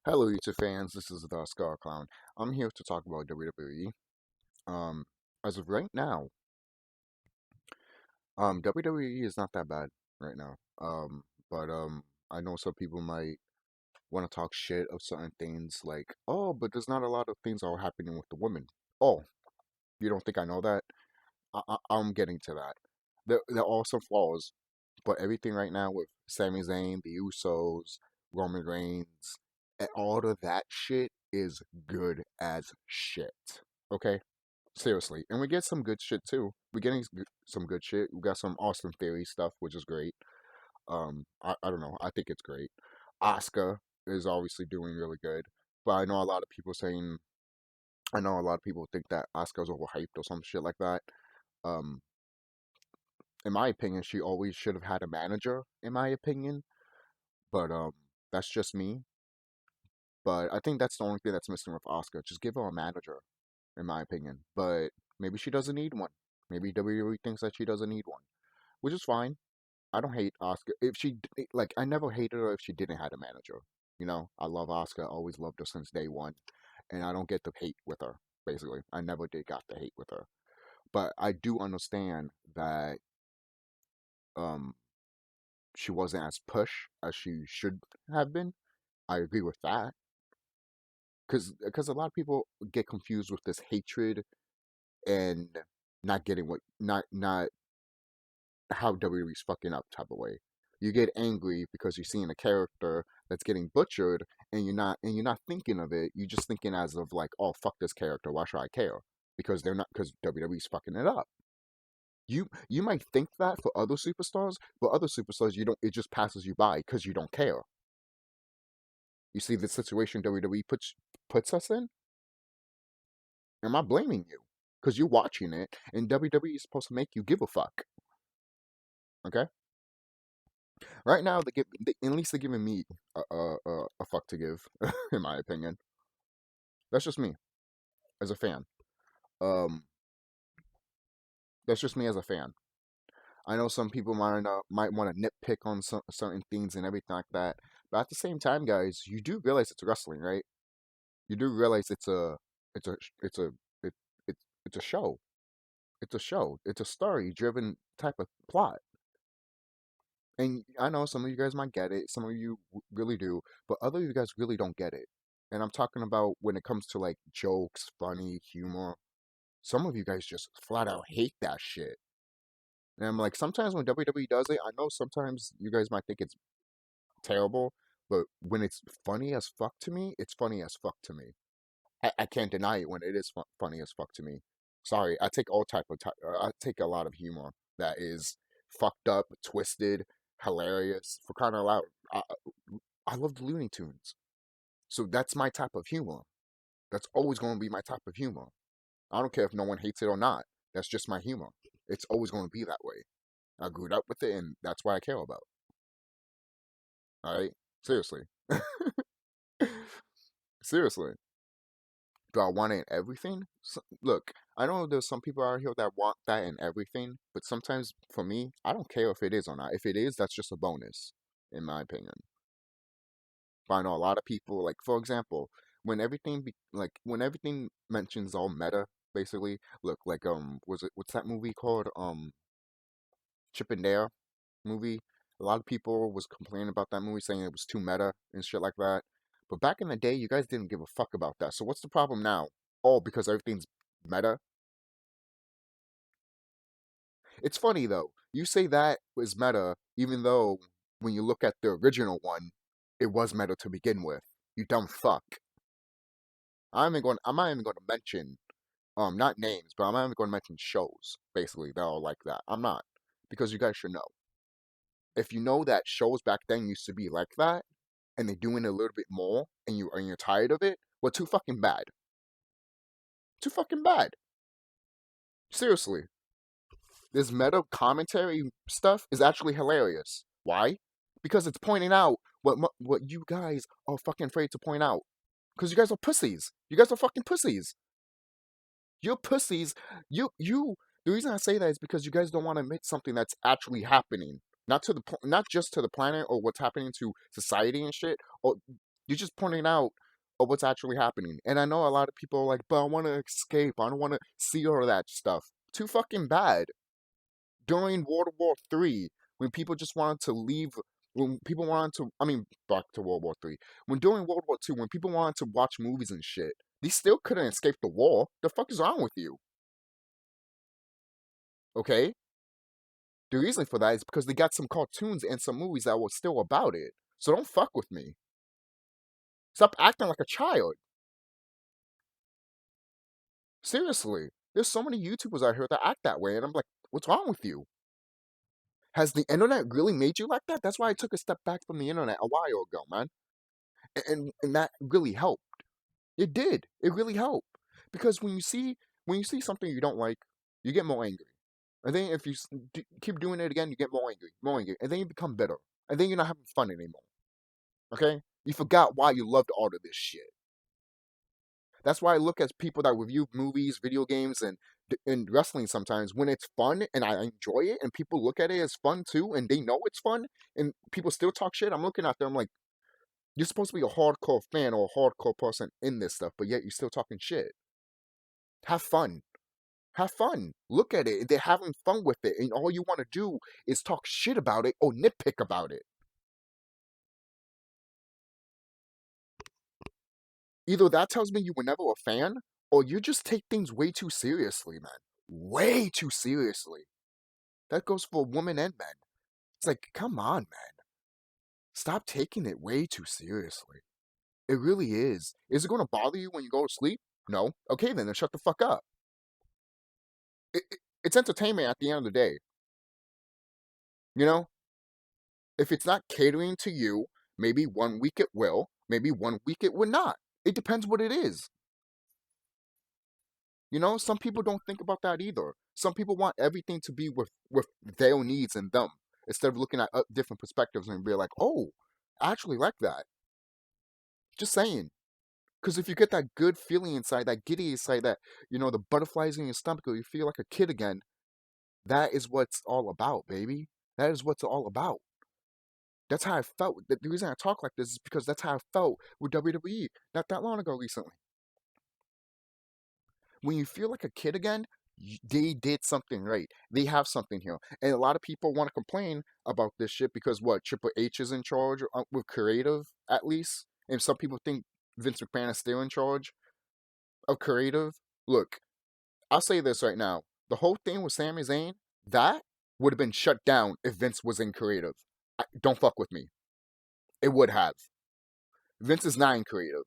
Hello, YouTube fans. This is TheSkullKlown. I'm here to talk about WWE. Um, as of right now, WWE is not that bad right now. But I know some people might want to talk shit of certain things, like, oh, but there's not a lot of things that are happening with the women. Oh, you don't think I know that? I'm getting to that. There are some flaws, but everything right now with Sami Zayn, the Usos, Roman Reigns, and all of that shit is good as shit. Okay? Seriously. And we get some good shit too. We're getting some good shit. We got some Austin Theory stuff, which is great. I don't know. I think it's great. Asuka is obviously doing really good. But I know a lot of people saying, I know a lot of people think that Asuka's overhyped or some shit like that. Um, in my opinion, she always should have had a manager, in my opinion. But that's just me. But I think that's the only thing that's missing with Oscar. Just give her a manager, in my opinion. But maybe she doesn't need one. Maybe WWE thinks that she doesn't need one, which is fine. I don't hate Oscar. If she like, I never hated her if she didn't have a manager. You know, I love Oscar. Always loved her since day one, and I don't get the hate with her. Basically, I never did got the hate with her. But I do understand that um she wasn't as push as she should have been. I agree with that because a lot of people get confused with this hatred and not getting what not how WWE's fucking up type of way. You get angry because you're seeing a character that's getting butchered and you're not thinking of it. You're just thinking as of like, oh fuck this character, why should I care? Because WWE's fucking it up. You might think that for other superstars, but other superstars you don't it just passes you by because you don't care. You see the situation WWE puts us in? I'm not blaming you. Because you're watching it and WWE is supposed to make you give a fuck. Okay? Right now, at least they're giving me a fuck to give, in my opinion. That's just me as a fan. Um, that's just me as a fan. I know some people might want to nitpick on certain things and everything like that, but at the same time, guys, you do realize it's wrestling, right? You do realize it's a it's a it, it it's a show. It's a show. It's a story-driven type of plot. And I know some of you guys might get it, some of you really do, but other of you guys really don't get it. And I'm talking about when it comes to like jokes, funny, humor. Some of you guys just flat out hate that shit. And I'm like, sometimes when WWE does it, I know sometimes you guys might think it's terrible, but when it's funny as fuck to me, it's funny as fuck to me. I can't deny it when it is funny as fuck to me. Sorry, I take I take a lot of humor that is fucked up, twisted, hilarious. For crying out loud, I love the Looney Tunes, so that's my type of humor. That's always going to be my type of humor. I don't care if no one hates it or not. That's just my humor. It's always going to be that way. I grew up with it, and that's what I care about. All right, seriously, seriously. Do I want it in everything? Look, I know there's some people out here that want that in everything, but sometimes for me, I don't care if it is or not. If it is, that's just a bonus, in my opinion. But I know a lot of people, like for example, when everything mentions all meta, basically, look like what's that movie called? Chip and Dale movie. A lot of people was complaining about that movie, saying it was too meta and shit like that. But back in the day, you guys didn't give a fuck about that. So what's the problem now? Oh, because everything's meta. It's funny though. You say that was meta, even though when you look at the original one, it was meta to begin with. You dumb fuck. I'm not even going to mention not names, but I'm not even going to mention shows basically that are like that. I'm not, because you guys should know. If you know that shows back then used to be like that, and they're doing it a little bit more, and you're tired of it, well, too fucking bad. Too fucking bad. Seriously, this meta commentary stuff is actually hilarious. Why? Because it's pointing out what you guys are fucking afraid to point out. Because you guys are pussies. You guys are fucking pussies. You're pussies. You. The reason I say that is because you guys don't want to admit something that's actually happening. Not just to the planet or what's happening to society and shit, or You're just pointing out what's actually happening. And I know a lot of people are like, but I want to escape. I don't want to see all of that stuff. Too fucking bad. During World War III, when people just wanted to leave, when people wanted to, I mean, back to World War III, when during World War II, when people wanted to watch movies and shit, they still couldn't escape the war. The fuck is wrong with you? Okay? The reason for that is because they got some cartoons and some movies that were still about it. So don't fuck with me. Stop acting like a child. Seriously. There's so many YouTubers out here that act that way, and I'm like, what's wrong with you? Has the internet really made you like that? That's why I took a step back from the internet a while ago, man. And that really helped. It did. It really helped. Because when you see something you don't like, you get more angry. And then if you keep doing it again, you get more angry, and then you become bitter. And then you're not having fun anymore. Okay? You forgot why you loved all of this shit. That's why I look at people that review movies, video games, and wrestling sometimes when it's fun and I enjoy it, and people look at it as fun too, and they know it's fun, and people still talk shit. I'm looking at them like, you're supposed to be a hardcore fan or a hardcore person in this stuff, but yet you're still talking shit. Have fun. Have fun. Look at it. They're having fun with it, and all you want to do is talk shit about it or nitpick about it. Either that tells me you were never a fan, or you just take things way too seriously, man. Way too seriously. That goes for women and men. It's like, come on, man. Stop taking it way too seriously. It really is. Is it going to bother you when you go to sleep? No. Okay, then shut the fuck up. It's entertainment at the end of the day. You know? If it's not catering to you, maybe one week it will, maybe one week it will not. It depends what it is. You know, some people don't think about that either. Some people want everything to be with their needs and them instead of looking at different perspectives and be like, oh, I actually like that. Just saying. Because if you get that good feeling inside, that giddy inside, that, the butterflies in your stomach, or you feel like a kid again, that is what's all about, baby. That is what's all about. That's how I felt. The reason I talk like this is because that's how I felt with WWE not that long ago recently. When you feel like a kid again, they did something right. They have something here. And a lot of people want to complain about this shit because what? Triple H is in charge with creative, at least. And some people think Vince McMahon is still in charge of creative. Look, I'll say this right now. The whole thing with Sami Zayn, that would have been shut down if Vince was in creative. Don't fuck with me. It would have. Vince is not in creative.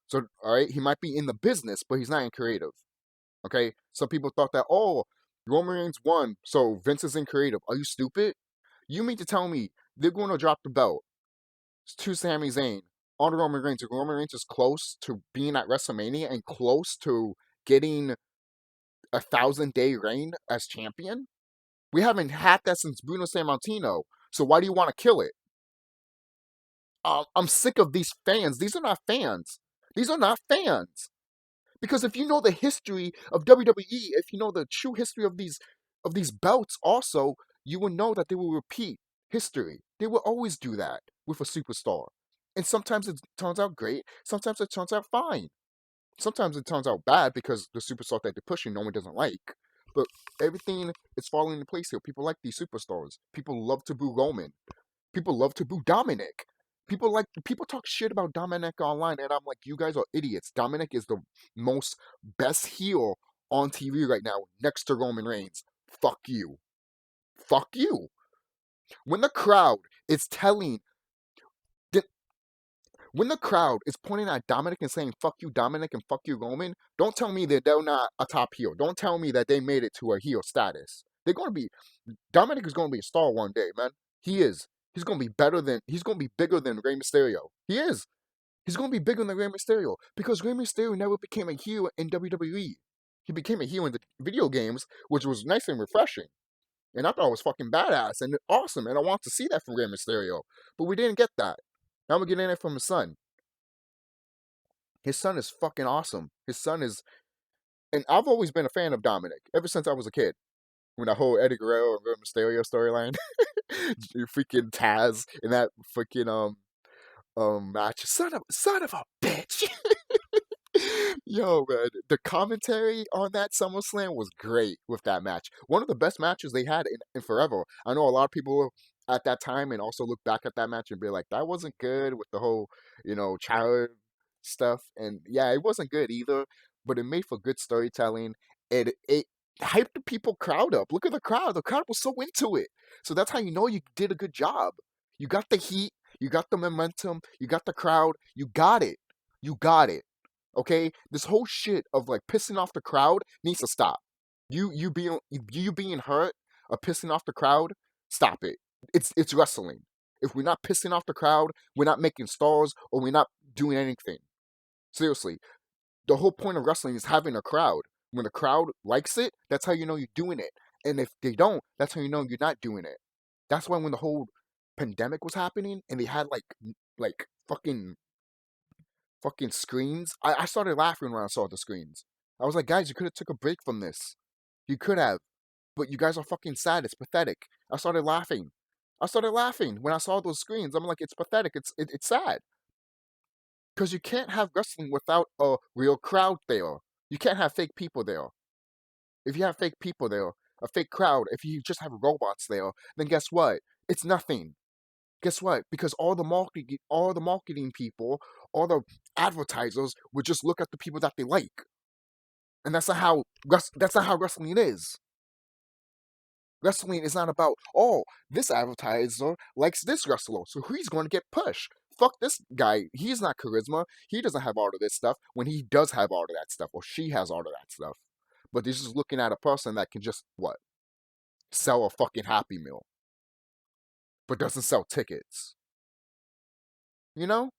So, all right, he might be in the business, but he's not in creative. Okay? Some people thought that, oh, Roman Reigns won, so Vince is in creative. Are you stupid? You mean to tell me they're going to drop the belt to Sami Zayn on Roman Reigns? If Roman Reigns is close to being at WrestleMania and close to getting a 1,000-day reign as champion? We haven't had that since Bruno Sammartino. So why do you want to kill it? I'm sick of these fans. These are not fans. These are not fans. Because if you know the history of WWE, if you know the true history of these belts also, you will know that they will repeat history. They will always do that with a superstar. And sometimes it turns out great, sometimes it turns out fine. Sometimes it turns out bad because the superstar that they're pushing no one doesn't like. But everything is falling into place here. People like these superstars. People love to boo Roman. People love to boo Dominic. People talk shit about Dominic online, and I'm like, you guys are idiots. Dominic is the most best heel on TV right now, next to Roman Reigns. Fuck you. Fuck you. When the crowd is telling, when the crowd is pointing at Dominic and saying "fuck you, Dominic" and "fuck you, Roman," don't tell me that they're not a top heel. Don't tell me that they made it to a heel status. They're going to be. Dominic is going to be a star one day, man. He is. He's going to be better than. He's going to be bigger than Rey Mysterio. He is. He's going to be bigger than Rey Mysterio because Rey Mysterio never became a heel in WWE. He became a heel in the video games, which was nice and refreshing. And I thought it was fucking badass and awesome, and I want to see that from Rey Mysterio. But we didn't get that. Now we're getting it from his son. His son is fucking awesome. His son is, and I've always been a fan of Dominic ever since I was a kid. When that whole Eddie Guerrero and Rey Mysterio storyline, freaking Taz and that freaking match. Son of a bitch. Yo, man, the commentary on that SummerSlam was great with that match. One of the best matches they had in forever. I know a lot of people at that time and also look back at that match and be like, that wasn't good with the whole, child stuff. And yeah, it wasn't good either, but it made for good storytelling. It hyped the people crowd up. Look at the crowd. The crowd was so into it. So that's how you know you did a good job. You got the heat, you got the momentum, you got the crowd, you got it. You got it. Okay, this whole shit of like pissing off the crowd needs to stop. You being hurt or pissing off the crowd, stop it. It's wrestling. If we're not pissing off the crowd, we're not making stars or we're not doing anything. Seriously, the whole point of wrestling is having a crowd. When the crowd likes it, that's how you know you're doing it. And if they don't, that's how you know you're not doing it. That's why when the whole pandemic was happening and they had like fucking screens. I started laughing when I saw the screens. I was like, guys, you could have took a break from this. You could have, but you guys are fucking sad. It's pathetic. I started laughing. I started laughing when I saw those screens. I'm like, it's pathetic. It's sad because you can't have wrestling without a real crowd there. You can't have fake people there. If you have fake people there, a fake crowd, if you just have robots there, then guess what? It's nothing. Guess what? Because all the marketing people, all the advertisers would just look at the people that they like, and that's not how wrestling is. Wrestling is not about this advertiser likes this wrestler, so he's going to get pushed. Fuck this guy. He's not charisma. He doesn't have all of this stuff. When he does have all of that stuff, or she has all of that stuff, but they're just looking at a person that can just sell a fucking Happy Meal, but doesn't sell tickets. You know?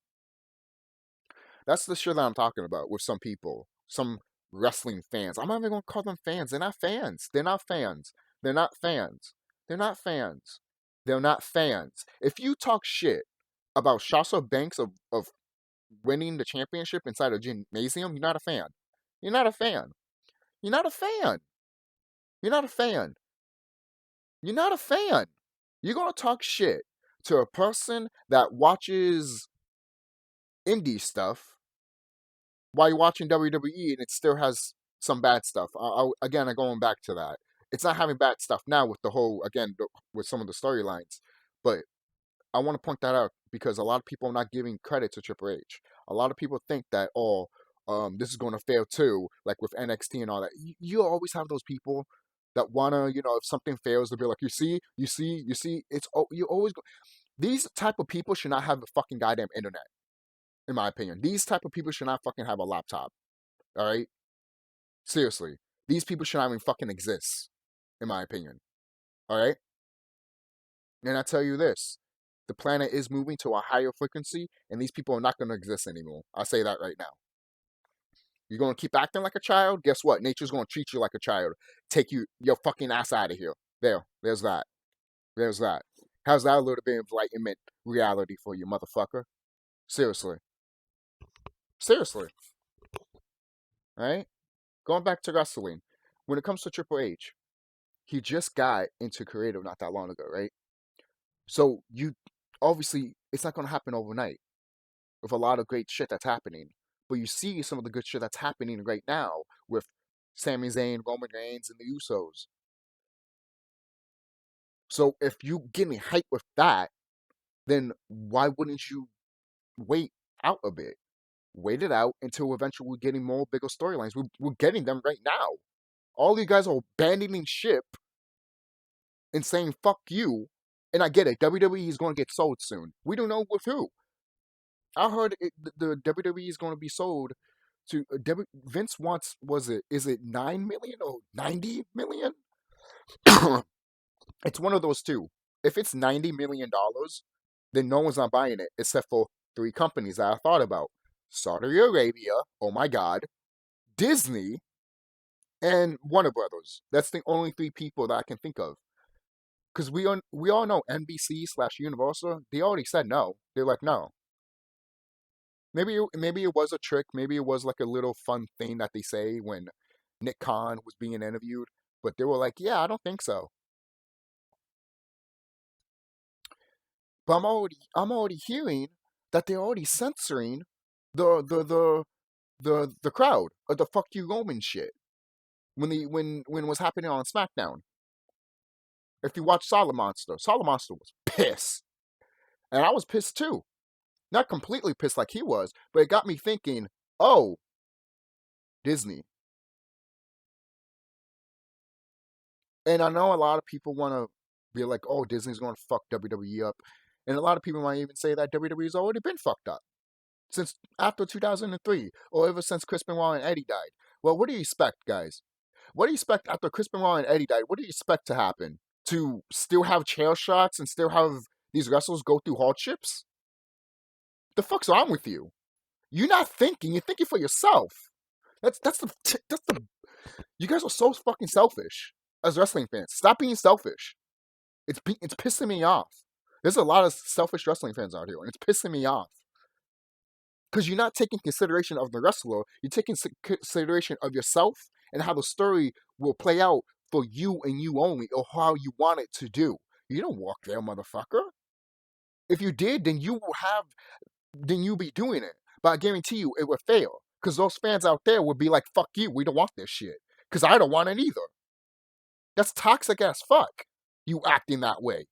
That's the shit that I'm talking about with some people, some wrestling fans. I'm not even gonna call them fans. They're not fans. They're not fans. They're not fans. They're not fans. They're not fans. If you talk shit about Sasha Banks of winning the championship inside a gymnasium, you're not a fan. You're not a fan. You're not a fan. You're not a fan. You're not a fan. You're gonna talk shit to a person that watches indie stuff while you're watching WWE and it still has some bad stuff. Again, I'm going back to that. It's not having bad stuff now with the whole, again, with some of the storylines. But I want to point that out because a lot of people are not giving credit to Triple H. A lot of people think that, this is going to fail too, like with NXT and all that. You always have those people that want to, if something fails, they'll be like, you see, you always go. These type of people should not have the fucking goddamn internet, in my opinion. These type of people should not fucking have a laptop. All right? Seriously. These people should not even fucking exist, in my opinion. All right? And I tell you this. The planet is moving to a higher frequency, and these people are not going to exist anymore. I'll say that right now. You're going to keep acting like a child? Guess what? Nature's going to treat you like a child. Take your fucking ass out of here. There's that. There's that. How's that a little bit of enlightenment reality for you, motherfucker? Seriously. Seriously. All right? Going back to wrestling, when it comes to Triple H, he just got into creative not that long ago, right? So you obviously it's not going to happen overnight with a lot of great shit that's happening. But you see some of the good shit that's happening right now with Sami Zayn, Roman Reigns, and the Usos. So if you getting hype with that, then why wouldn't you wait out a bit? Wait it out until eventually we're getting more bigger storylines. We're getting them right now. All you guys are abandoning ship and saying fuck you. And I get it. WWE is going to get sold soon. We don't know with who. I heard the WWE is going to be sold to Vince wants. Is it 9 million or 90 million? It's one of those two. If it's $90 million, then no one's not buying it except for three companies that I thought about: Saudi Arabia. Oh my God, Disney, and Warner Brothers. That's the only three people that I can think of. Because we all know NBC/Universal. They already said no. They're like no. Maybe it was a trick. Maybe it was like a little fun thing that they say when Nick Khan was being interviewed. But they were like, yeah, I don't think so. But I'm already hearing that they're already censoring the crowd of the fuck you Roman shit when it was happening on SmackDown. If you watch Solid Monster was pissed, and I was pissed too. Not completely pissed like he was, but it got me thinking. Oh, Disney. And I know a lot of people want to be like, oh, Disney's going to fuck WWE up. And a lot of people might even say that WWE's already been fucked up since after 2003 or ever since Chris Benoit and Eddie died. Well, what do you expect, guys? What do you expect after Chris Benoit and Eddie died? What do you expect to happen? To still have chair shots and still have these wrestlers go through hardships? The fuck's wrong with you? You're not thinking. You're thinking for yourself. That's the. You guys are so fucking selfish as wrestling fans. Stop being selfish. It's pissing me off. There's a lot of selfish wrestling fans out here, and it's pissing me off. Because you're not taking consideration of the wrestler. You're taking consideration of yourself and how the story will play out for you and you only, or how you want it to do. You don't walk there, motherfucker. If you did, then you be doing it. But I guarantee you, it would fail. Because those fans out there would be like, fuck you, we don't want this shit. Because I don't want it either. That's toxic as fuck, you acting that way.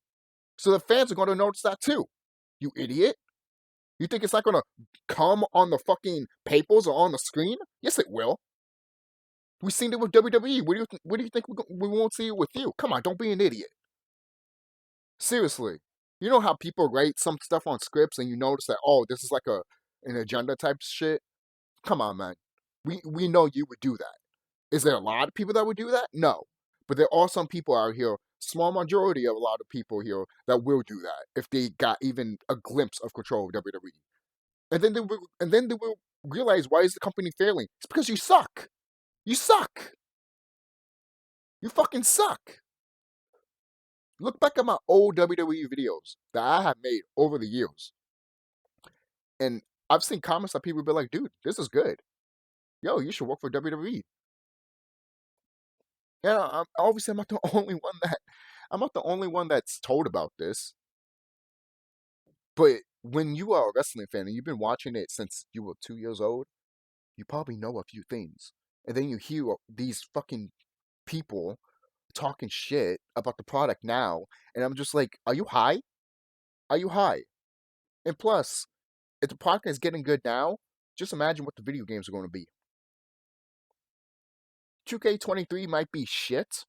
So the fans are going to notice that too. You idiot. You think it's not going to come on the fucking papers or on the screen? Yes, it will. We've seen it with WWE. What do you think we won't see it with you? Come on, don't be an idiot. Seriously. You know how people write some stuff on scripts and you notice that, oh, this is like an agenda type shit? Come on, man. We know you would do that. Is there a lot of people that would do that? No. But there are some people out here, small majority of a lot of people here, that will do that if they got even a glimpse of control of WWE. And then they will realize, why is the company failing? It's because you suck. You suck. You fucking suck. Look back at my old WWE videos that I have made over the years. And I've seen comments that people be like, dude, this is good. Yo, you should work for WWE. Yeah, obviously I'm not the only one that's told about this. But when you are a wrestling fan and you've been watching it since you were 2 years old, you probably know a few things. And then you hear these fucking people talking shit about the product now, and I'm just like, are you high? Are you high? And plus, if the product is getting good now, just imagine what the video games are going to be. 2K23 might be shit,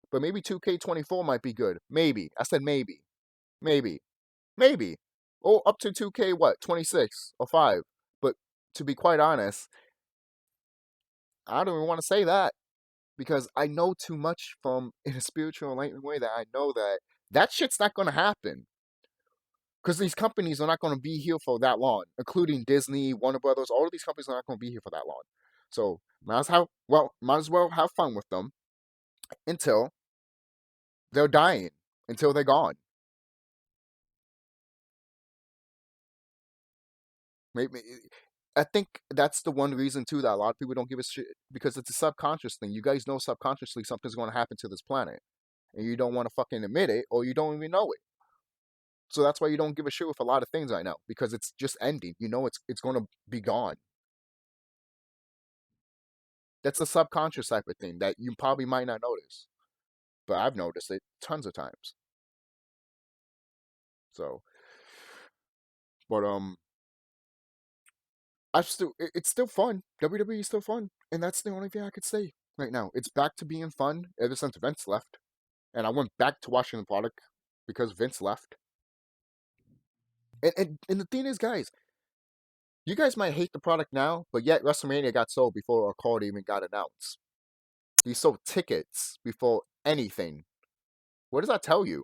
but maybe 2K24 might be good. Maybe. I said maybe. Maybe. Maybe. Or up to 2K, what, 26 or 5. But to be quite honest, I don't even want to say that, because I know too much from, in a spiritual enlightened way, that I know that that shit's not going to happen. Because these companies are not going to be here for that long, including Disney, Warner Brothers. All of these companies are not going to be here for that long. So might as well have fun with them until they're dying, until they're gone. Maybe I think that's the one reason too that a lot of people don't give a shit, because it's a subconscious thing. You guys know subconsciously something's going to happen to this planet, and you don't want to fucking admit it, or you don't even know it. So that's why you don't give a shit with a lot of things right now, because it's just ending. You know it's going to be gone. That's a subconscious type of thing that you probably might not notice, but I've noticed it tons of times. So, but it's still fun. WWE is still fun, and that's the only thing I could say right now. It's back to being fun ever since Vince left, and I went back to watching the product because Vince left. And the thing is, guys, you guys might hate the product now, but yet WrestleMania got sold before a card even got announced. They sold tickets before anything. What does that tell you?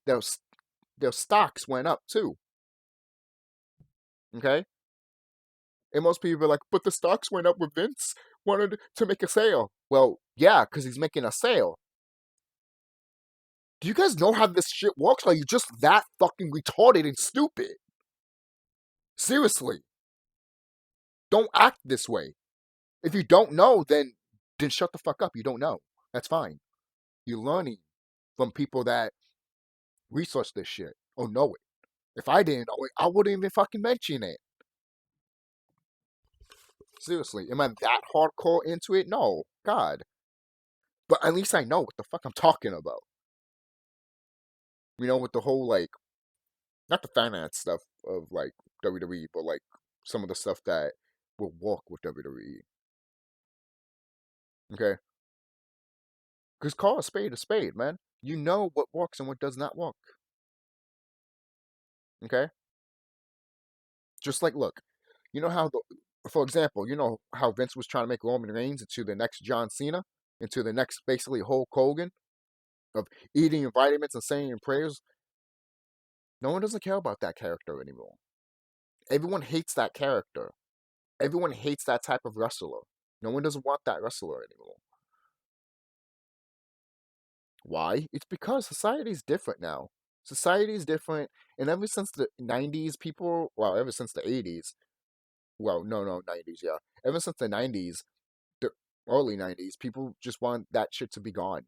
Their stocks went up too. Okay? And most people are like, but the stocks went up when Vince wanted to make a sale. Well, yeah, because he's making a sale. Do you guys know how this shit works? Or are you just that fucking retarded and stupid? Seriously. Don't act this way. If you don't know, then shut the fuck up. You don't know. That's fine. You're learning from people that research this shit or know it. If I didn't know it, I wouldn't even fucking mention it. Seriously, am I that hardcore into it? No, God. But at least I know what the fuck I'm talking about. With the whole like, not the finance stuff of like WWE, but like some of the stuff that will walk with WWE. Okay, because call a spade, man. You know what works and what does not work. Okay, just like look, you know how for example, you know how Vince was trying to make Roman Reigns into the next John Cena, into the next basically Hulk Hogan of eating your vitamins and saying your prayers. No one doesn't care about that character anymore. Everyone hates that character. Everyone hates that type of wrestler. No one doesn't want that wrestler anymore. Why? It's because society is different now. Society is different, and ever since the 90s, ever since the 80s, no, 90s, yeah. Ever since the 90s, the early 90s, people just want that shit to be gone.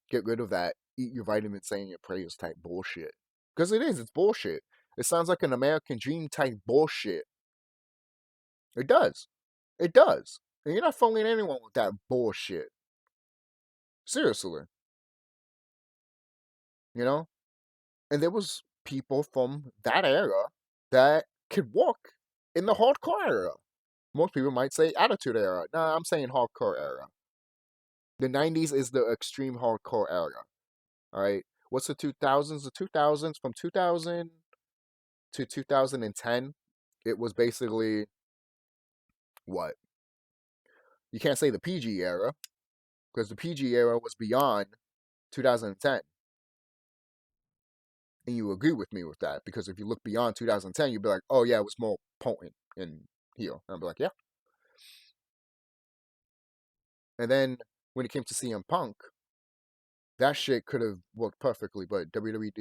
Get rid of that eat your vitamins, saying your prayers type bullshit. Because it's bullshit. It sounds like an American dream type bullshit. It does. It does. And you're not fooling anyone with that bullshit. Seriously. You know? And there was people from that era that could walk in the hardcore era. Most people might say attitude era. No, I'm saying hardcore era. The 90s is the extreme hardcore era. All right. What's the 2000s? The 2000s, from 2000 to 2010, it was basically what? You can't say the PG era because the PG era was beyond 2010. And you agree with me with that because if you look beyond 2010, you'd be like, oh yeah, it was more potent in here. And I'd be like, yeah. And then when it came to CM Punk, that shit could have worked perfectly, but WWE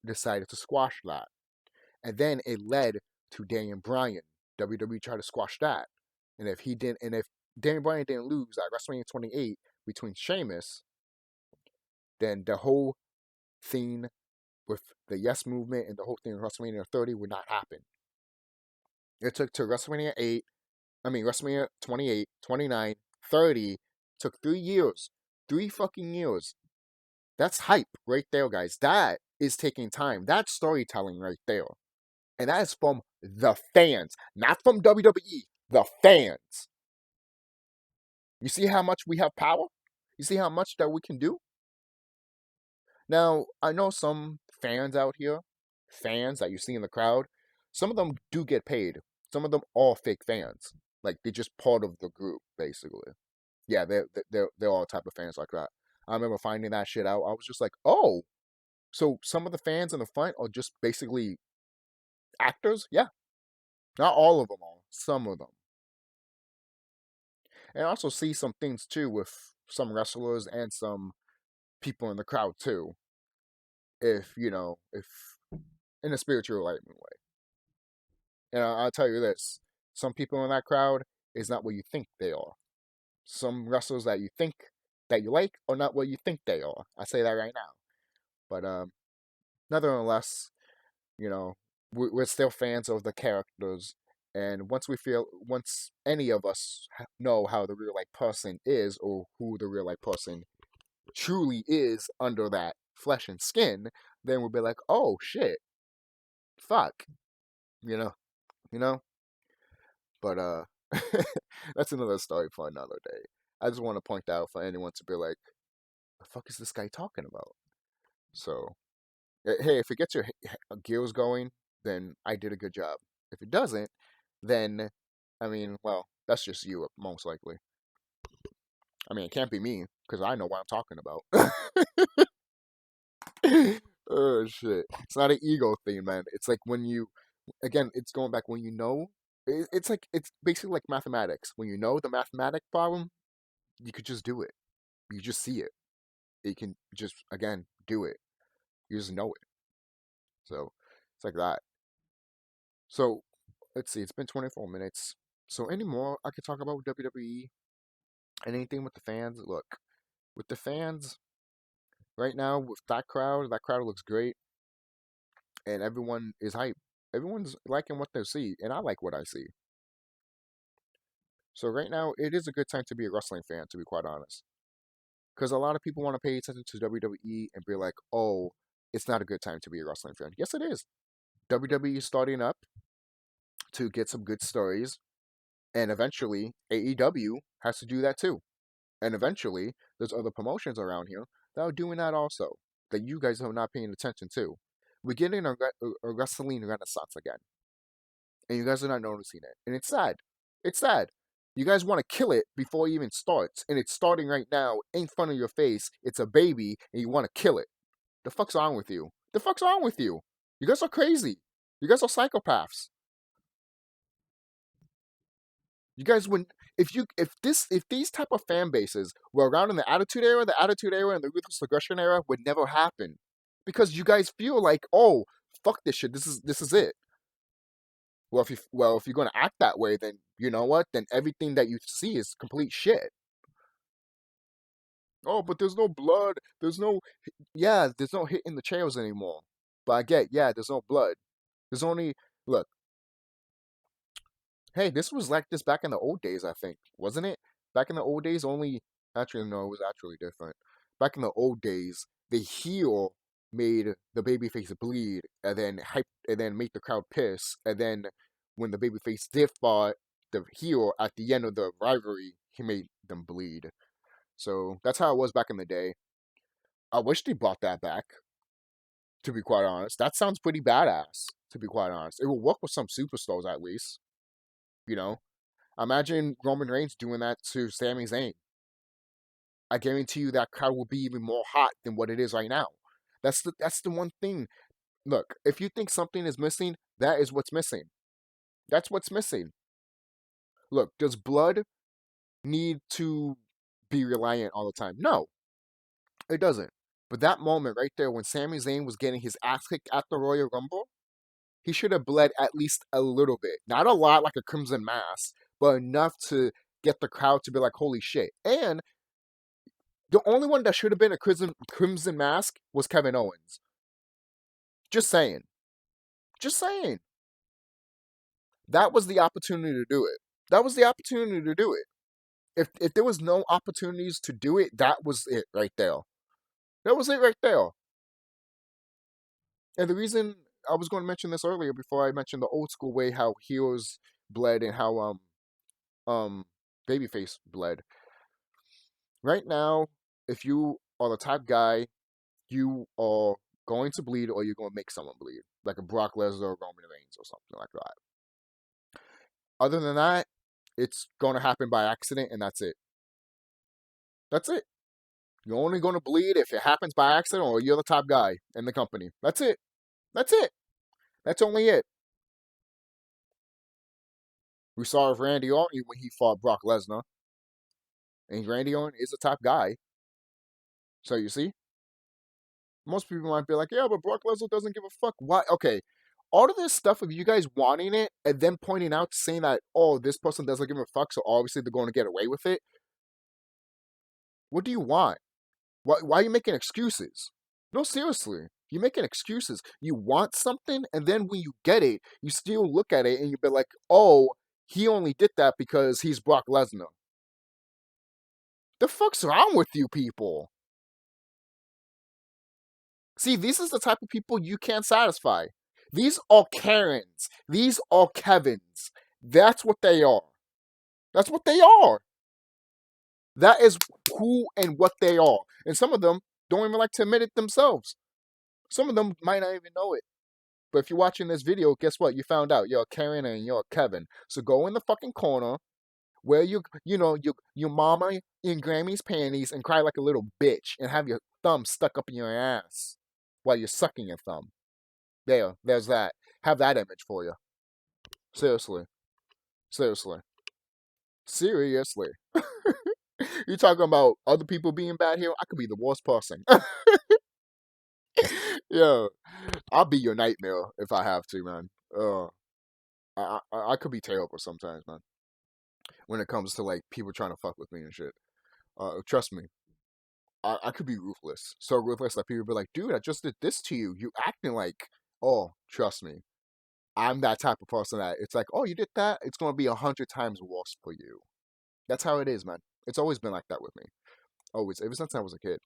decided to squash that. And then it led to Daniel Bryan. WWE tried to squash that. And if Daniel Bryan didn't lose at WrestleMania 28 between Sheamus, then the whole thing with the Yes movement and the whole thing of WrestleMania 30 would not happen. It took to WrestleMania 28, 29, 30, took 3 years. 3 fucking years. That's hype right there, guys. That is taking time. That's storytelling right there. And that is from the fans, not from WWE, the fans. You see how much we have power? You see how much that we can do? Now, I know some fans out here, fans that you see in the crowd, some of them do get paid. Some of them are fake fans. Like they're just part of the group, basically. Yeah, they're all type of fans like that. I remember finding that shit out. I was just like, oh, so some of the fans in the front are just basically actors? Yeah. Not all of them are. Some of them. And I also see some things too with some wrestlers and some people in the crowd too. If in a spiritual enlightenment way. And I'll tell you this: some people in that crowd is not what you think they are. Some wrestlers that you think that you like are not what you think they are. I say that right now. But nonetheless, you know, we're still fans of the characters. And once any of us know how the real life person is, or who the real life person truly is under that flesh and skin, then we'll be like, oh shit, fuck, you know, you know. But that's another story for another day. I just want to point out for anyone to be like, the fuck is this guy talking about? So, hey, if it gets your gears going, then I did a good job. If it doesn't, then, I mean, well, that's just you, most likely. I mean, it can't be me, because I know what I'm talking about. Oh, shit. It's not an ego thing, man. It's like when you, again, it's going back when you know, it's basically like mathematics. When you know the mathematic problem, you could just do it. You just see it. You can just, again, do it. You just know it. So, it's like that. So, let's see, it's been 24 minutes. So, any more I could talk about with WWE? Anything with the fans? Look, with the fans, right now, with that crowd looks great. and everyone is hype. Everyone's liking what they see, and I like what I see. So right now, it is a good time to be a wrestling fan, to be quite honest. Because a lot of people want to pay attention to WWE and be like, oh, it's not a good time to be a wrestling fan. Yes, it is. WWE is starting up to get some good stories, and eventually AEW has to do that too. And eventually, there's other promotions around here that are doing that also, that you guys are not paying attention to. We're getting a wrestling renaissance again, and you guys are not noticing it. And it's sad. It's sad. You guys want to kill it before it even starts, and it's starting right now in front of your face. It's a baby, and you want to kill it. The fuck's wrong with you? The fuck's wrong with you? You guys are crazy. You guys are psychopaths. You guys wouldn't if these type of fan bases were around in the Attitude Era and the Ruthless Aggression Era would never happen. Because you guys feel like, oh, fuck this shit, this is it. Well if you're gonna act that way, then you know what? Then everything that you see is complete shit. Oh, but there's no blood, there's no hit in the chairs anymore. But I get, yeah, there's no blood. There's only look, hey, this was like this back in the old days, I think, wasn't it? Back in the old days, only actually no, it was actually different. Back in the old days, the heel made the babyface bleed, and then and then make the crowd piss, and then when the babyface did fought the heel at the end of the rivalry, he made them bleed. So that's how it was back in the day. I wish they brought that back. To be quite honest, that sounds pretty badass. To be quite honest, it will work with some superstars at least. You know, imagine Roman Reigns doing that to Sami Zayn. I guarantee you that crowd will be even more hot than what it is right now. That's the one thing. Look, if you think something is missing, that is what's missing. That's what's missing. Look, does blood need to be reliant all the time? No, it doesn't. But that moment right there when Sami Zayn was getting his ass kicked at the Royal Rumble, he should have bled at least a little bit. Not a lot like a Crimson Mass, but enough to get the crowd to be like, holy shit. And the only one that should have been a Crimson Mask was Kevin Owens. Just saying. Just saying. That was the opportunity to do it. That was the opportunity to do it. If there was no opportunities to do it, that was it right there. That was it right there. And the reason I was going to mention this earlier before I mentioned the old school way how heels bled and how babyface bled. Right now, if you are the type guy, you are going to bleed or you're going to make someone bleed, like a Brock Lesnar or Roman Reigns or something like that. Other than that, it's going to happen by accident, and that's it. That's it. You're only going to bleed if it happens by accident or you're the top guy in the company. That's it. That's it. That's only it. We saw with Randy Orton when he fought Brock Lesnar, and Randy Orton is a top guy. So you see, most people might be like, yeah, but Brock Lesnar doesn't give a fuck. Why? Okay, all of this stuff of you guys wanting it and then pointing out, saying that, oh, this person doesn't give a fuck, so obviously they're going to get away with it. What do you want? Why are you making excuses? No, seriously. You're making excuses. You want something, and then when you get it, you still look at it and you be like, oh, he only did that because he's Brock Lesnar. The fuck's wrong with you people? See, this is the type of people you can't satisfy. These are Karens. These are Kevins. That's what they are. That's what they are. That is who and what they are. And some of them don't even like to admit it themselves. Some of them might not even know it. But if you're watching this video, guess what? You found out you're a Karen and you're a Kevin. So go in the fucking corner, wear your mama in Grammy's panties and cry like a little bitch and have your thumb stuck up in your ass while you're sucking your thumb. There's that. Have that image for you. Seriously. Seriously. Seriously. You talking about other people being bad here? I could be the worst person. Yeah, I'll be your nightmare if I have to, man. I could be terrible sometimes, man. When it comes to like people trying to fuck with me and shit. Trust me, I could be ruthless. So ruthless that people be like, dude, I just did this to you. You acting like Oh, trust me. I'm that type of person that it's like, oh, you did that? It's going to be 100 times worse for you. That's how it is, man. It's always been like that with me. Always. Ever since I was a kid.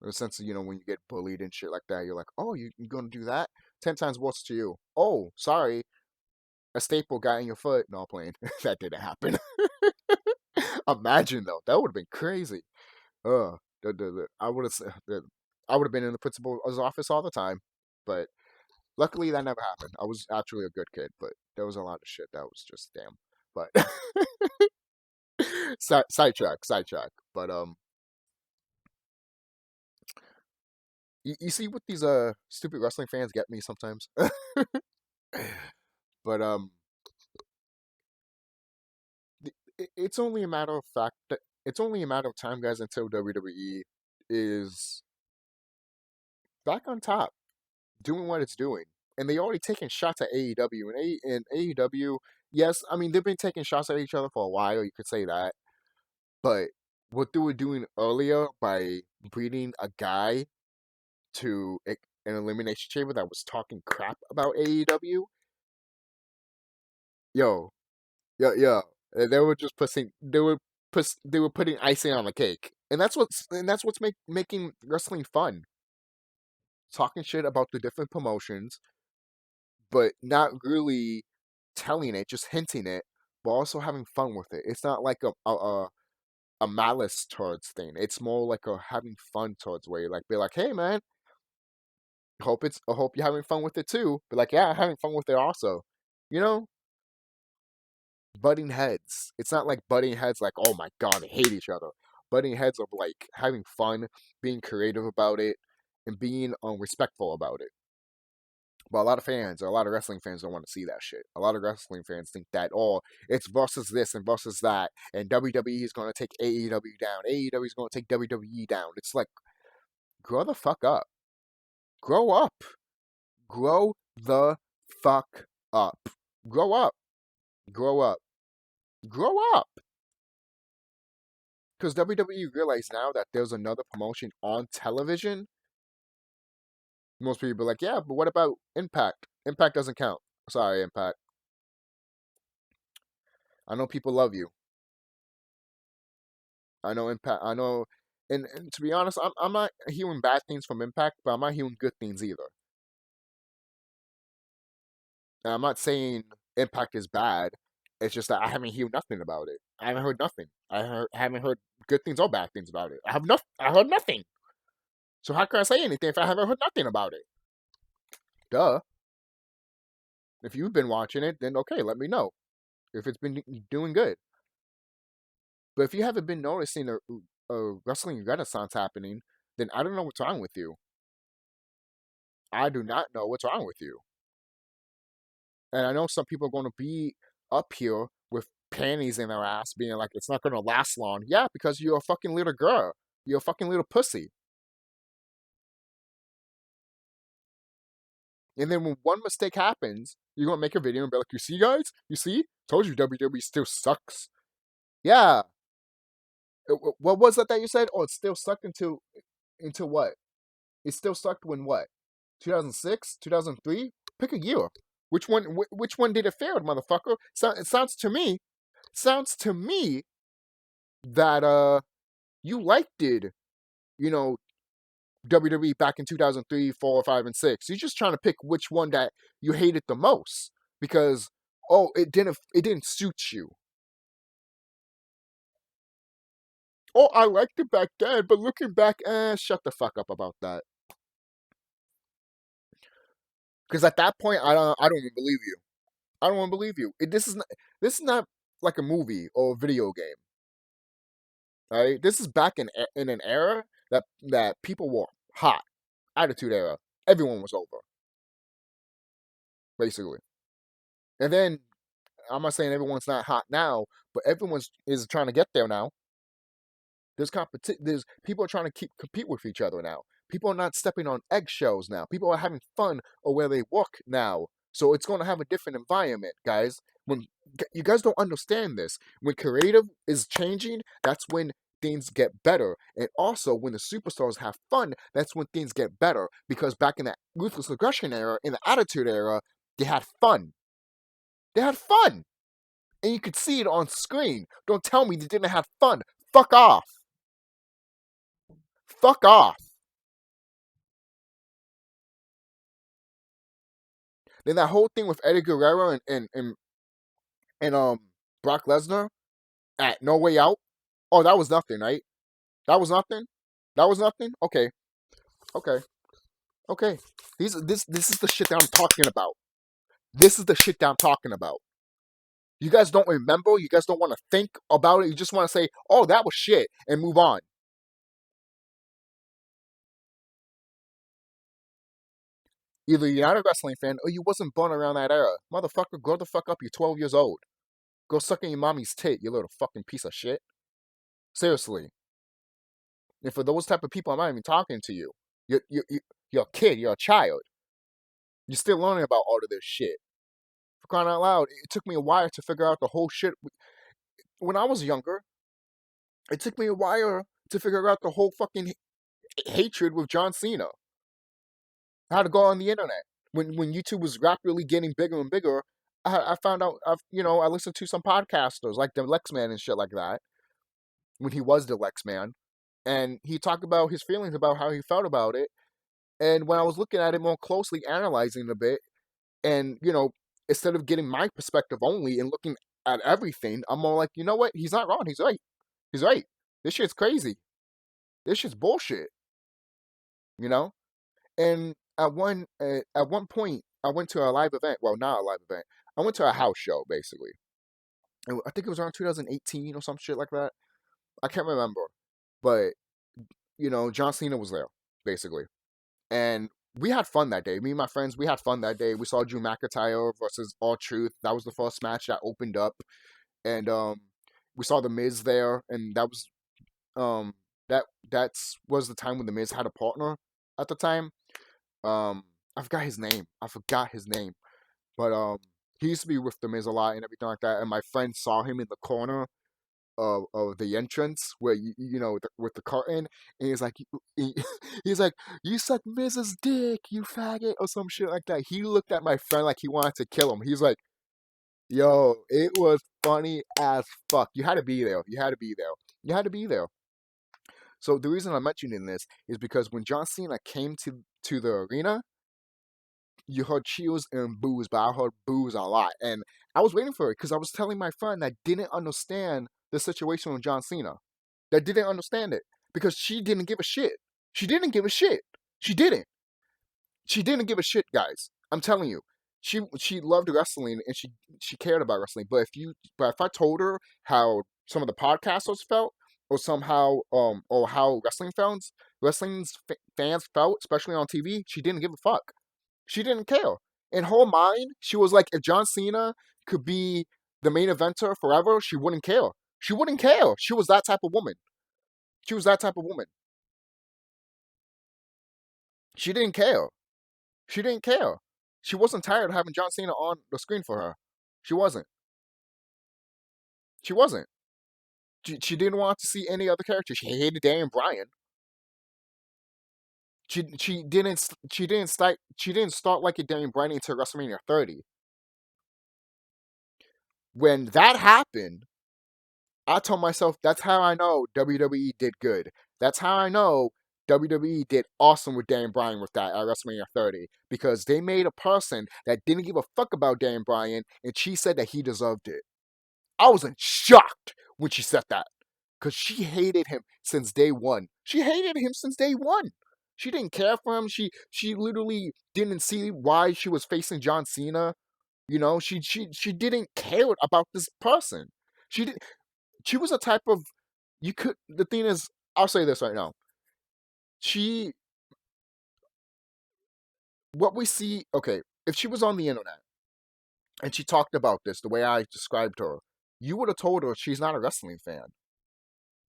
Ever since, when you get bullied and shit like that, you're like, oh, you're going to do that? 10 times worse to you. Oh, sorry. A staple got in your foot. No, I'm playing. That didn't happen. Imagine, though. That would have been crazy. I would have I would have been in the principal's office all the time. But luckily, that never happened. I was actually a good kid, but there was a lot of shit that was just damn. But sidetrack. But you see what these stupid wrestling fans get me sometimes. But it's only a matter of fact that it's only a matter of time, guys, until WWE is back on top, doing what it's doing. And they already taking shots at AEW and AEW. Yes, I mean they've been taking shots at each other for a while. You could say that, but what they were doing earlier by breeding a guy to an elimination chamber that was talking crap about AEW, yo, yo, they were just they were putting icing on the cake, and that's what's making wrestling fun. Talking shit about the different promotions, but not really telling it, just hinting it, but also having fun with it. It's not like a malice towards thing. It's more like a having fun towards where you like be like, hey man, I hope you're having fun with it too. Be like, yeah, I'm having fun with it also. You know, butting heads. It's not like butting heads like, oh my god, they hate each other. Butting heads of like having fun, being creative about it, and being respectful about it. But a lot of fans, or a lot of wrestling fans, don't want to see that shit. A lot of wrestling fans think that, oh, it's versus this and versus that, and WWE is going to take AEW down. AEW is going to take WWE down. It's like, grow the fuck up. Grow up. Grow the fuck up. Grow up. Grow up. Grow up. Because WWE realize now that there's another promotion on television. Most people are like, yeah, but what about Impact? Impact doesn't count. Sorry, Impact. I know people love you. I know Impact. I know, and to be honest, I'm not hearing bad things from Impact, but I'm not hearing good things either. And I'm not saying Impact is bad. It's just that I haven't heard nothing about it. I haven't heard nothing. Haven't heard good things or bad things about it. I heard nothing. So how can I say anything if I haven't heard nothing about it? Duh. If you've been watching it, then okay, let me know if it's been doing good. But if you haven't been noticing a wrestling renaissance happening, then I don't know what's wrong with you. I do not know what's wrong with you. And I know some people are going to be up here with panties in their ass, being like, it's not going to last long. Yeah, because you're a fucking little girl. You're a fucking little pussy. And then when one mistake happens, you're going to make a video and be like, you see, guys? You see? Told you WWE still sucks. Yeah. What was that you said? Oh, it still sucked into what? It still sucked when what? 2006, 2003. Pick a year. Which one did it fail, motherfucker? It sounds to me that you liked it, you know, WWE back in 2003, 4, 5, and 6. You're just trying to pick which one that you hated the most because oh, it didn't suit you. Oh, I liked it back then, but looking back, shut the fuck up about that. Because at that point, I don't even believe you. I don't want to believe you. This is not like a movie or a video game. Right? This is back in an era that people were hot, attitude era. Everyone was over, basically. And then I'm not saying everyone's not hot now, but everyone's is trying to get there now. There's people are trying to compete with each other now. People are not stepping on eggshells now. People are having fun or where they work now. So it's going to have a different environment, guys. When you guys don't understand this, when creative is changing, that's when things get better. And also, when the superstars have fun, that's when things get better. Because back in the ruthless aggression era, in the attitude era, they had fun. They had fun. And you could see it on screen. Don't tell me they didn't have fun. Fuck off. Fuck off. Then that whole thing with Eddie Guerrero and Brock Lesnar at No Way Out. Oh, that was nothing, right? That was nothing. That was nothing. Okay, okay, okay. This is the shit that I'm talking about. This is the shit that I'm talking about. You guys don't remember. You guys don't want to think about it. You just want to say, "Oh, that was shit," and move on. Either you're not a wrestling fan or you wasn't born around that era. Motherfucker, grow the fuck up. You're 12 years old. Go suck in your mommy's tit, you little fucking piece of shit. Seriously. And for those type of people, I'm not even talking to you. You're a kid. You're a child. You're still learning about all of this shit. For crying out loud, it took me a while to figure out the whole shit. When I was younger, it took me a while to figure out the whole fucking hatred with John Cena. I had to go on the internet. When YouTube was rapidly getting bigger and bigger, I found out, I listened to some podcasters like the Lex Man and shit like that, when he was the Lex Man. And he talked about his feelings about how he felt about it. And when I was looking at it more closely, analyzing it a bit, and, instead of getting my perspective only and looking at everything, I'm more like, you know what? He's not wrong. He's right. He's right. This shit's crazy. This shit's bullshit. You know? And at one point, I went to a live event. Well, not a live event. I went to a house show, basically. And I think it was around 2018 or some shit like that. I can't remember. But, John Cena was there, basically. And we had fun that day. Me and my friends, we had fun that day. We saw Drew McIntyre versus R-Truth. That was the first match that opened up. And we saw The Miz there. And that was was the time when The Miz had a partner at the time. I forgot his name. But he used to be with The Miz a lot and everything like that. And my friend saw him in the corner of the entrance where with the curtain, and he's like, he's like, "You suck Miz's dick, you faggot," or some shit like that. He looked at my friend like he wanted to kill him. He's like, "Yo, it was funny as fuck. You had to be there. You had to be there. You had to be there." So the reason I'm mentioning this is because when John Cena came to the arena, you heard cheers and boos, but I heard boos a lot. And I was waiting for it because I was telling my friend that didn't understand the situation with John Cena. That didn't understand it because she didn't give a shit. She didn't give a shit. She didn't. She didn't give a shit, guys. I'm telling you. She loved wrestling and she cared about wrestling. But if I told her how some of the podcasters felt, or somehow or how fans felt, especially on TV, she didn't give a fuck. She didn't care. In her mind, she was like, if John Cena could be the main eventer forever, she wouldn't care. She wouldn't care. She was that type of woman. She was that type of woman. She didn't care. She didn't care. She wasn't tired of having John Cena on the screen for her. She wasn't. She wasn't. She didn't want to see any other character. She hated Daniel Bryan. She didn't start like a Daniel Bryan until WrestleMania 30. When that happened, I told myself that's how I know WWE did good. That's how I know WWE did awesome with Dan Bryan with that at WrestleMania 30, because they made a person that didn't give a fuck about Dan Bryan, and she said that he deserved it. I was shocked when she said that, because she hated him since day one. She hated him since day one. She didn't care for him. She literally didn't see why she was facing John Cena. She didn't care about this person. She did. She was a type of, the thing is, I'll say this right now. What we see, okay, if she was on the internet and she talked about this the way I described her, you would have told her she's not a wrestling fan.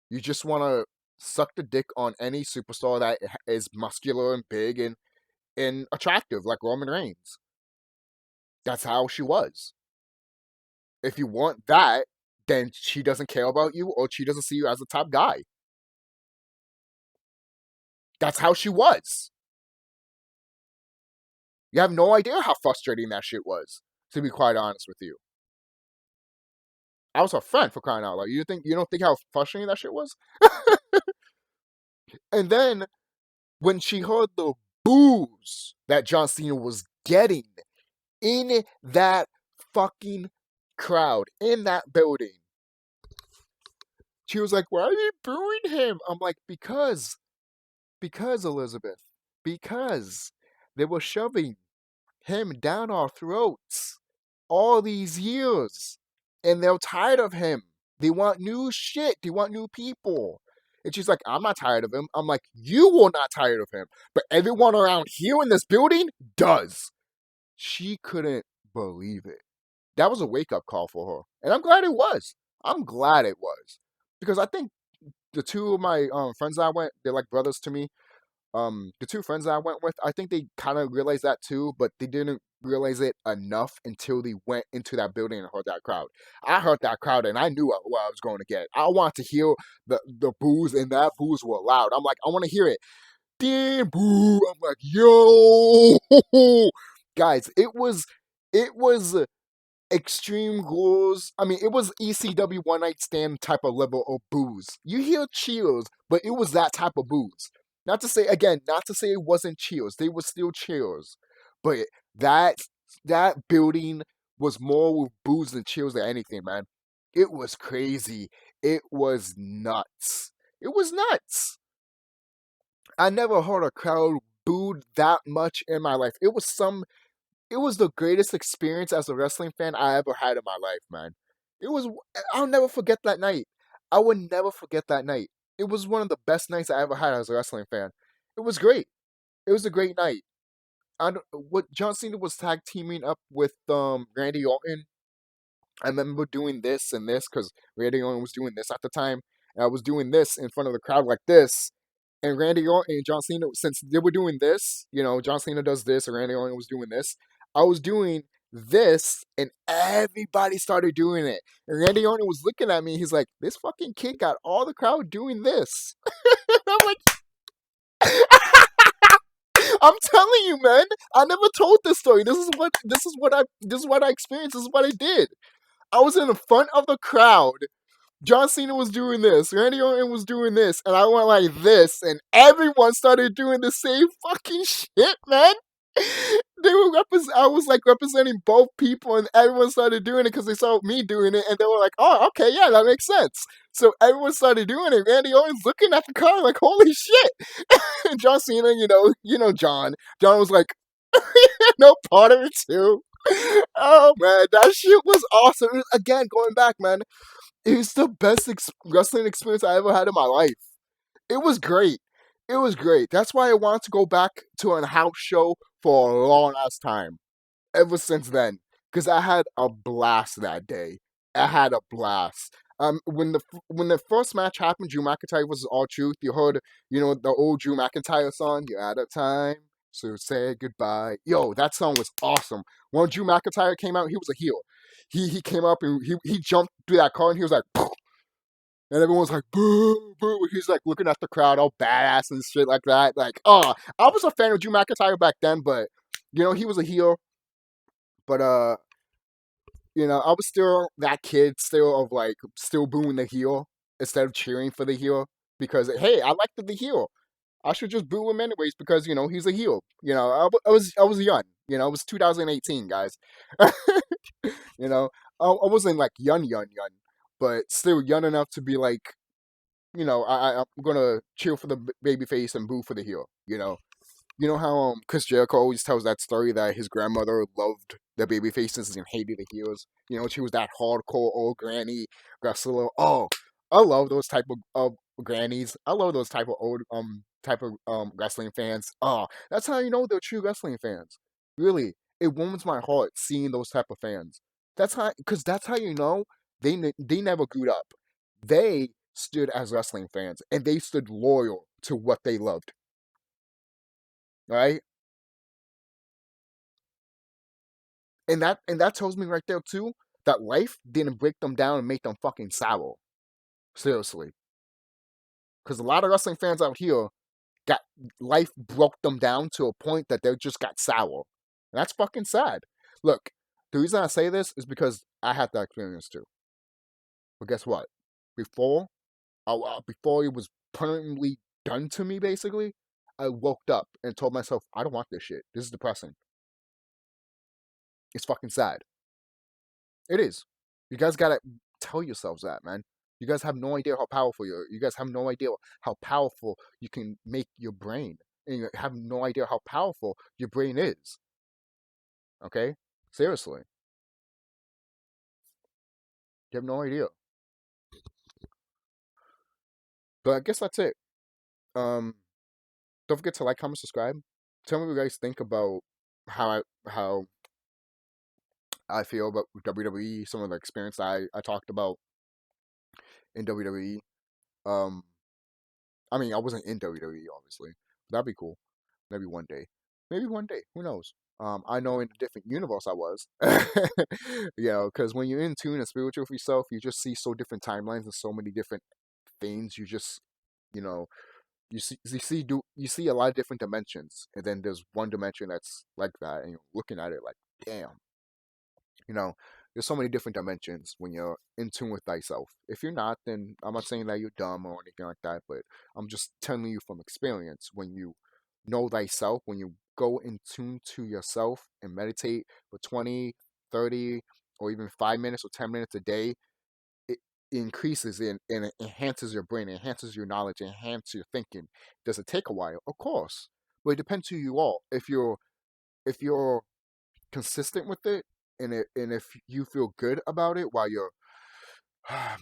You just want to suck the dick on any superstar that is muscular and big and attractive, like Roman Reigns. That's how she was. If you want that, then she doesn't care about you, or she doesn't see you as a top guy. That's how she was. You have no idea how frustrating that shit was, to be quite honest with you. I was her friend, for crying out loud. You don't think how frustrating that shit was? And then when she heard the boos that John Cena was getting in that fucking crowd, in that building, she was like, "Why are you booing him?" I'm like, because Elizabeth, because they were shoving him down our throats all these years, and they're tired of him. They want new shit. They want new people. And she's like, "I'm not tired of him." I'm like, "You were not tired of him, but everyone around here in this building does." She couldn't believe it. That was a wake up call for her, and I'm glad it was. I'm glad it was, because I think the two of my friends that I went, they're like brothers to me. The two friends that I went with, I think they kind of realized that too, but they didn't realize it enough until they went into that building and heard that crowd. I heard that crowd and I knew what I was going to get. I wanted to hear the boos, and that boos were loud. I'm like, I want to hear it. Damn boo! I'm like, yo, guys, it was extreme rules. I mean, it was ECW one night stand type of level of booze. You hear cheers, but it was that type of booze. Not to say it wasn't cheers. They were still cheers, but that that building was more with booze than cheers than anything, man. It was crazy. It was nuts. It was nuts. I never heard a crowd booed that much in my life. It was the greatest experience as a wrestling fan I ever had in my life, man. It was. I'll never forget that night. I would never forget that night. It was one of the best nights I ever had as a wrestling fan. It was great. It was a great night. What John Cena was tag teaming up with Randy Orton. I remember doing this and this because Randy Orton was doing this at the time, and I was doing this in front of the crowd like this. And Randy Orton and John Cena, since they were doing this, John Cena does this, and Randy Orton was doing this. I was doing this, and everybody started doing it. And Randy Orton was looking at me. He's like, "This fucking kid got all the crowd doing this." I'm like, I'm telling you, man. I never told this story. This is what I experienced. This is what I did. I was in the front of the crowd. John Cena was doing this, Randy Orton was doing this, and I went like this, and everyone started doing the same fucking shit, man. I was like representing both people, and everyone started doing it because they saw me doing it, and they were like, "Oh, okay, yeah, that makes sense." So everyone started doing it. Randy Orton's looking at the car like, "Holy shit!" And John Cena, John. John was like, "No part of it too." Oh man, that shit was awesome. Again, going back, man, it was the best wrestling experience I ever had in my life. It was great. It was great. That's why I wanted to go back to a house show for a long ass time. Ever since then, because I had a blast that day. I had a blast. When the first match happened, Drew McIntyre was All Truth. You heard, the old Drew McIntyre song. You're out of time, so say goodbye. Yo, that song was awesome. When Drew McIntyre came out, he was a heel. He came up and he jumped through that car and he was like, "Poof," and everyone's like, "Boo, boo." He's like looking at the crowd all badass and shit like that. Like, I was a fan of Drew McIntyre back then, but he was a heel. But I was still that kid, still of like still booing the heel instead of cheering for the heel because hey, I liked the heel. I should just boo him anyways because he's a heel. I was young. It was 2018, guys. I wasn't like young, but still young enough to be like, I'm gonna cheer for the baby face and boo for the heel. You know how Chris Jericho always tells that story that his grandmother loved the baby faces and hated the heels. She was that hardcore old granny wrestler. Oh, I love those type of grannies. I love those type of old wrestling fans. Oh, that's how you know they're true wrestling fans. Really, it warms my heart seeing those type of fans. Because that's how you know they never grew up. They stood as wrestling fans and they stood loyal to what they loved. Right? And that tells me right there too that life didn't break them down and make them fucking sour. Seriously, because a lot of wrestling fans out here, got life broke them down to a point that they just got sour. And that's fucking sad. Look, the reason I say this is because I had that experience too. But guess what? Before, before it was permanently done to me, basically, I woke up and told myself, I don't want this shit. This is depressing. It's fucking sad. It is. You guys gotta tell yourselves that, man. You guys have no idea how powerful you are. You guys have no idea how powerful you can make your brain. And you have no idea how powerful your brain is. Okay? Seriously. You have no idea. But I guess that's it. Um, don't forget to like, comment, subscribe. Tell me what you guys think about how I feel about WWE, some of the experience I talked about in WWE. Um, I mean, I wasn't in WWE, obviously. That'd be cool. Maybe one day. Maybe one day. Who knows? I know in a different universe I was. Because when you're in tune and spiritual with yourself, you just see so different timelines and so many different things. You just, you know, you see a lot of different dimensions, and then there's one dimension that's like that, and you're looking at it like, damn. You know, there's so many different dimensions when you're in tune with thyself. If you're not, then I'm not saying that you're dumb or anything like that, but I'm just telling you from experience. When you know thyself, when you go in tune to yourself and meditate for 20, 30, or even 5 minutes or 10 minutes a day, it increases and it enhances your brain, enhances your knowledge, enhances your thinking. Does it take a while? Of course. But it depends who you are. If you're consistent with it, and if you feel good about it while you're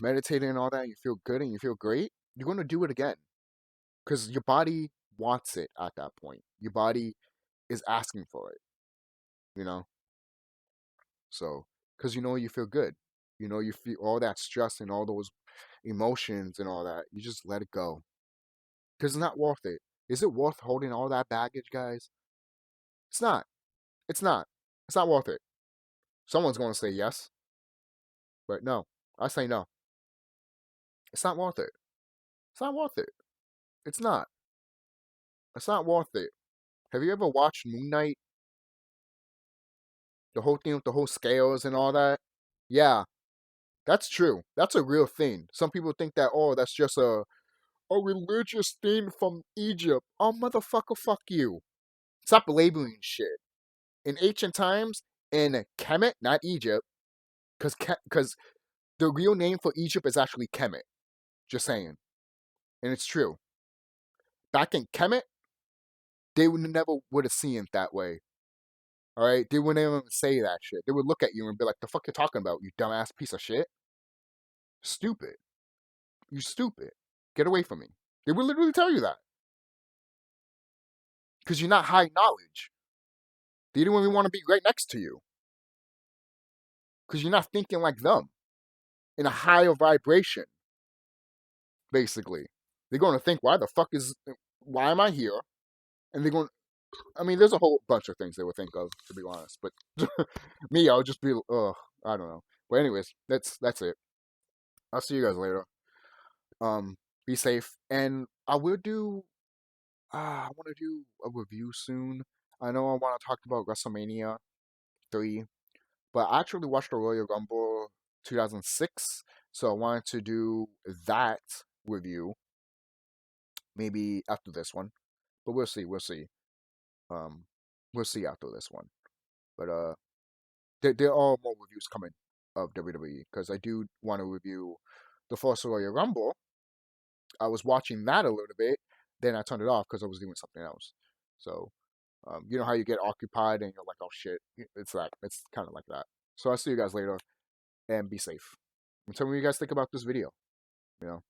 meditating and all that, you feel good and you feel great, you're going to do it again because your body wants it at that point. Your body is asking for it, you know. So because you feel good, you feel all that stress and all those emotions and all that. You just let it go because it's not worth it. Is it worth holding all that baggage, guys? It's not. It's not. It's not worth it. Someone's going to say yes, but no. I say no. It's not worth it. It's not worth it. It's not. It's not worth it. Have you ever watched Moon Knight? The whole thing with the whole scales and all that? Yeah, that's true. That's a real thing. Some people think that, oh, that's just a religious thing from Egypt. Oh, motherfucker, fuck you. Stop labeling shit. In ancient times, in Kemet, not Egypt, because the real name for Egypt is actually Kemet. Just saying. And it's true. Back in Kemet, they would never would have seen it that way. All right, they wouldn't even say that shit. They would look at you and be like, "The fuck you talking about, you dumbass piece of shit? Stupid. You stupid. Get away from me." They would literally tell you that because you're not high knowledge. They don't even want to be right next to you because you're not thinking like them in a higher vibration. Basically, they're going to think, why am I here?" And they're going. I mean, there's a whole bunch of things they would think of, to be honest. But me, I would just be, I don't know. But anyways, that's it. I'll see you guys later. Be safe, and I will do. I want to do a review soon. I know I want to talk about WrestleMania 3, but I actually watched the Royal Rumble 2006, so I wanted to do that review maybe after this one. But we'll see. We'll see. Um, we'll see after this one. But there are more reviews coming of WWE because I do want to review the first Royal Rumble. I was watching that a little bit, then I turned it off because I was doing something else. So, you know how you get occupied and you're like, oh shit, it's like it's kind of like that. So I'll see you guys later and be safe. And tell me what you guys think about this video. You know.